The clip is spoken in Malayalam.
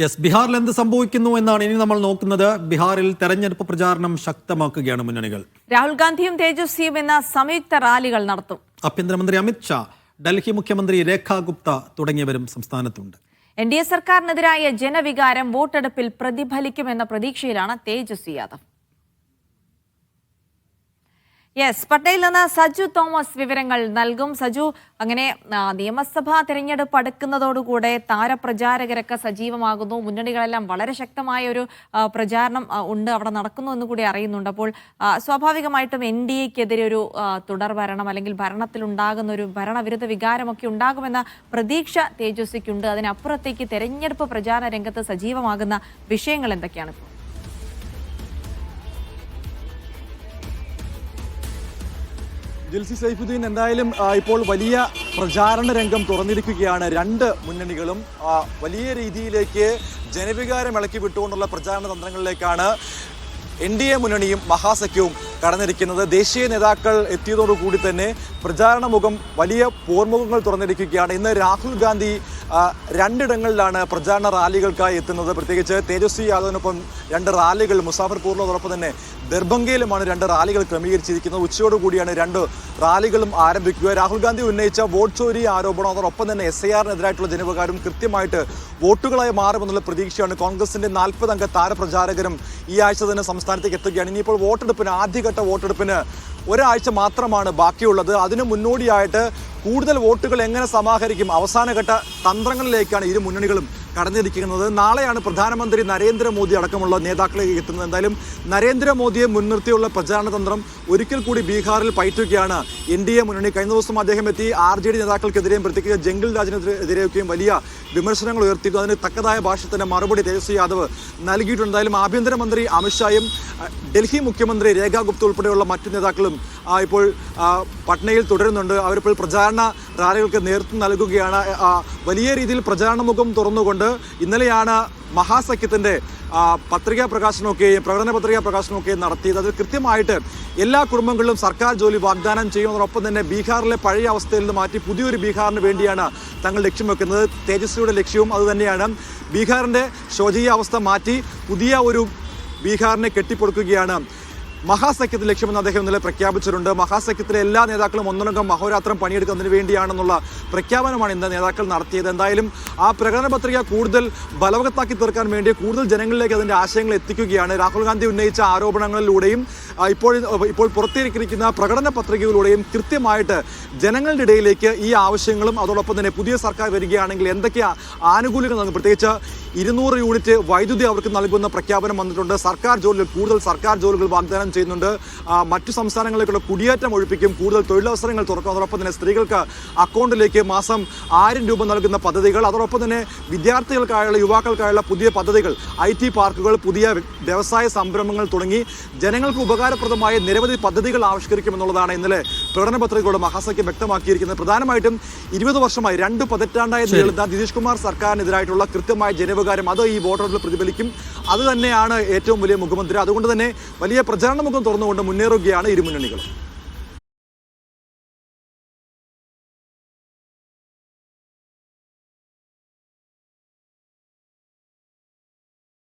യെസ്, ബീഹാറിൽ എന്ത് സംഭവിക്കുന്നു എന്നാണ് ഇനി നമ്മൾ നോക്കുന്നത്. ബീഹാറിൽ തെരഞ്ഞെടുപ്പ് പ്രചാരണം ശക്തമാക്കുകയാണ് മുന്നണികൾ. രാഹുൽ ഗാന്ധിയും തേജസ്വിയും എന്ന സംയുക്ത റാലികൾ നടത്തും. ആഭ്യന്തരമന്ത്രി അമിത് ഷാ, ഡൽഹി മുഖ്യമന്ത്രി രേഖ ഗുപ്ത തുടങ്ങിയവരും സംസ്ഥാനത്തുണ്ട്. NDA സർക്കാരിനെതിരായ ജനവികാരം വോട്ടെടുപ്പിൽ പ്രതിഫലിക്കുമെന്ന പ്രതീക്ഷയിലാണ് തേജസ്വി യാദവ്. പട്ടേലിൽ നിന്ന് സജു തോമസ് വിവരങ്ങൾ നൽകും. സജു, അങ്ങനെ നിയമസഭാ തെരഞ്ഞെടുപ്പ് അടുക്കുന്നതോടുകൂടെ താരപ്രചാരകരൊക്കെ സജീവമാകുന്നു. മുന്നണികളെല്ലാം വളരെ ശക്തമായ ഒരു പ്രചാരണം ഉണ്ട്, അവിടെ നടക്കുന്നു എന്ന് കൂടി അറിയുന്നുണ്ട്. അപ്പോൾ സ്വാഭാവികമായിട്ടും NDAക്കെതിരെ ഒരു തുടർ ഭരണം അല്ലെങ്കിൽ ഭരണത്തിലുണ്ടാകുന്ന ഒരു ഭരണവിരുദ്ധ വികാരമൊക്കെ ഉണ്ടാകുമെന്ന പ്രതീക്ഷ തേജസ്വിക്കുണ്ട്. അതിനപ്പുറത്തേക്ക് തെരഞ്ഞെടുപ്പ് പ്രചാരണ രംഗത്ത് സജീവമാകുന്ന വിഷയങ്ങൾ എന്തൊക്കെയാണ്? ജിൽസി സൈഫുദ്ദീൻ, എന്തായാലും ഇപ്പോൾ വലിയ പ്രചാരണ രംഗം തുറന്നിരിക്കുകയാണ്. രണ്ട് മുന്നണികളും വലിയ രീതിയിലേക്ക് ജനവികാരം ഇളക്കി വിട്ടുകൊണ്ടുള്ള പ്രചാരണ തന്ത്രങ്ങളിലേക്കാണ് NDA മുന്നണിയും മഹാസഖ്യവും കടന്നിരിക്കുന്നത്. ദേശീയ നേതാക്കൾ എത്തിയതോടുകൂടി തന്നെ പ്രചാരണ മുഖം വലിയ പോർമുഖങ്ങൾ തുറന്നിരിക്കുകയാണ്. ഇന്ന് രാഹുൽ ഗാന്ധി രണ്ടിടങ്ങളിലാണ് പ്രചാരണ റാലികൾക്കായി എത്തുന്നത്. പ്രത്യേകിച്ച് തേജസ്വി യാദവിനൊപ്പം രണ്ട് റാലികൾ മുസാഫർപൂറിനോടൊപ്പം തന്നെ ദർഭംഗയിലുമാണ് രണ്ട് റാലികൾ ക്രമീകരിച്ചിരിക്കുന്നത്. ഉച്ചയോടുകൂടിയാണ് രണ്ട് റാലികളും ആരംഭിക്കുക. രാഹുൽ ഗാന്ധി ഉന്നയിച്ച വോട്ട് ചോരി ആരോപണം, അതോടൊപ്പം തന്നെ SIR-നെതിരായിട്ടുള്ള ജനവികാരം കൃത്യമായിട്ട് വോട്ടുകളായി മാറുമെന്നുള്ള പ്രതീക്ഷയാണ്. കോൺഗ്രസിന്റെ 40 അംഗ താരപ്രചാരകരും ഈ ആഴ്ച തന്നെ സംസ്ഥാനത്തേക്ക് എത്തുകയാണ്. ഇനിയിപ്പോൾ വോട്ടെടുപ്പിന്, ആദ്യഘട്ട വോട്ടെടുപ്പിന് ഒരാഴ്ച മാത്രമാണ് ബാക്കിയുള്ളത്. അതിനു മുന്നോടിയായിട്ട് കൂടുതൽ വോട്ടുകൾ എങ്ങനെ സമാഹരിക്കും, അവസാനഘട്ട തന്ത്രങ്ങളിലേക്കാണ് ഇരു മുന്നണികളും കടന്നിരിക്കുന്നത്. നാളെയാണ് പ്രധാനമന്ത്രി നരേന്ദ്രമോദി അടക്കമുള്ള നേതാക്കളിലേക്ക് എത്തുന്നത്. എന്തായാലും നരേന്ദ്രമോദിയെ മുൻനിർത്തിയുള്ള പ്രചാരണ തന്ത്രം ഒരിക്കൽ കൂടി ബീഹാറിൽ പയറ്റുകയാണ് NDA മുന്നണി. കഴിഞ്ഞ ദിവസം അദ്ദേഹം എത്തി RJD നേതാക്കൾക്കെതിരെയും പ്രത്യേകിച്ച് ജംഗിൾ രാജിനെതിരെയൊക്കെയും വലിയ വിമർശനങ്ങൾ ഉയർത്തിയിരുന്നു. അതിന് തക്കതായ ഭാഷയിൽ തന്നെ മറുപടി തേജസ്വി യാദവ് നൽകിയിട്ടുണ്ട്. എന്തായാലും ആഭ്യന്തരമന്ത്രി അമിത് ഷായും ഡൽഹി മുഖ്യമന്ത്രി രേഖ ഗുപ്ത ഉൾപ്പെടെയുള്ള മറ്റു നേതാക്കളും ഇപ്പോൾ പട്നയിൽ തുടരുന്നുണ്ട്. അവരിപ്പോൾ പ്രചാരണ റാലികൾക്ക് നേതൃത്വം നൽകുകയാണ്. വലിയ രീതിയിൽ പ്രചാരണ മുഖം തുറന്നുകൊണ്ട് ഇന്നലെയാണ് മഹാസഖ്യത്തിന്റെ പത്രികാ പ്രകാശനമൊക്കെയും പ്രകടന പത്രികാ പ്രകാശനമൊക്കെയും നടത്തിയത്. അത് കൃത്യമായിട്ട് എല്ലാ കുടുംബങ്ങളിലും സർക്കാർ ജോലി വാഗ്ദാനം ചെയ്യുന്നതോടൊപ്പം തന്നെ ബീഹാറിലെ പഴയ അവസ്ഥയിൽ നിന്ന് മാറ്റി പുതിയൊരു ബീഹാറിന് വേണ്ടിയാണ് തങ്ങൾ ലക്ഷ്യം വെക്കുന്നത്. തേജസ്വിയുടെ ലക്ഷ്യവും അതുതന്നെയാണ്. ബീഹാറിന്റെ ശോചനീയ അവസ്ഥ മാറ്റി പുതിയ ഒരു ബീഹാറിനെ കെട്ടിപ്പൊടുക്കുകയാണ് മഹാസഖ്യത്തിൽ ലക്ഷ്യമെന്ന് അദ്ദേഹം ഇന്നലെ പ്രഖ്യാപിച്ചിട്ടുണ്ട്. മഹാസഖ്യത്തിലെ എല്ലാ നേതാക്കളും ഒന്നടങ്കം അഹോരാത്രം പണിയെടുക്കുന്നതിന് വേണ്ടിയാണെന്നുള്ള പ്രഖ്യാപനമാണ് ഇന്ന് നേതാക്കൾ നടത്തിയത്. എന്തായാലും ആ പ്രകടന പത്രിക കൂടുതൽ ബലവത്താക്കി തീർക്കാൻ വേണ്ടി കൂടുതൽ ജനങ്ങളിലേക്ക് അതിൻ്റെ ആശയങ്ങൾ എത്തിക്കുകയാണ്. രാഹുൽ ഗാന്ധി ഉന്നയിച്ച ആരോപണങ്ങളിലൂടെയും ഇപ്പോൾ പുറത്തിരിക്കുന്ന പ്രകടന പത്രികയിലൂടെയും കൃത്യമായിട്ട് ജനങ്ങളുടെ ഇടയിലേക്ക് ഈ ആവശ്യങ്ങളും അതോടൊപ്പം തന്നെ പുതിയ സർക്കാർ വരികയാണെങ്കിൽ എന്തൊക്കെ ആനുകൂല്യങ്ങൾ നൽകും, പ്രത്യേകിച്ച് 200 യൂണിറ്റ് വൈദ്യുതി അവർക്ക് നൽകുന്ന പ്രഖ്യാപനം വന്നിട്ടുണ്ട്. കൂടുതൽ സർക്കാർ ജോലികൾ വാഗ്ദാനം ചെയ്യുന്നുണ്ട്. മറ്റു സംസ്ഥാനങ്ങളിലേക്കുള്ള കുടിയേറ്റം ഒഴിപ്പിക്കും, കൂടുതൽ തൊഴിലവസരങ്ങൾ തുറക്കും. അതോടൊപ്പം തന്നെ സ്ത്രീകൾക്ക് അക്കൗണ്ടിലേക്ക് മാസം 1000 രൂപ നൽകുന്ന പദ്ധതികൾ, അതോടൊപ്പം തന്നെ വിദ്യാർത്ഥികൾക്കായുള്ള യുവാക്കൾക്കായുള്ള പുതിയ പദ്ധതികൾ, IT പാർക്കുകൾ, പുതിയ വ്യവസായ സംരംഭങ്ങൾ തുടങ്ങി ജനങ്ങൾക്ക് ഉപകാരപ്രദമായ നിരവധി പദ്ധതികൾ ആവിഷ്കരിക്കുമെന്നുള്ളതാണ് ഇന്നലെ പ്രകടന പത്രികയുടെ മഹാസഖ്യം വ്യക്തമാക്കിയിരിക്കുന്നത്. പ്രധാനമായിട്ടും 20 വർഷമായി 2 പതിറ്റാണ്ടായി നീളുന്ന നിതീഷ് കുമാർ സർക്കാരിനെതിരായിട്ടുള്ള കൃത്യമായ ജനവികാരം അത് ഈ വോട്ടെടുപ്പിൽ പ്രതിഫലിക്കും. അത് തന്നെയാണ് ഏറ്റവും വലിയ മുഖ്യമന്ത്രി. അതുകൊണ്ട് തന്നെ വലിയ പ്രചാരണ മുഖം തുറന്നുകൊണ്ട് മുന്നേറുകയാണ് ഇരു മുന്നണികളും.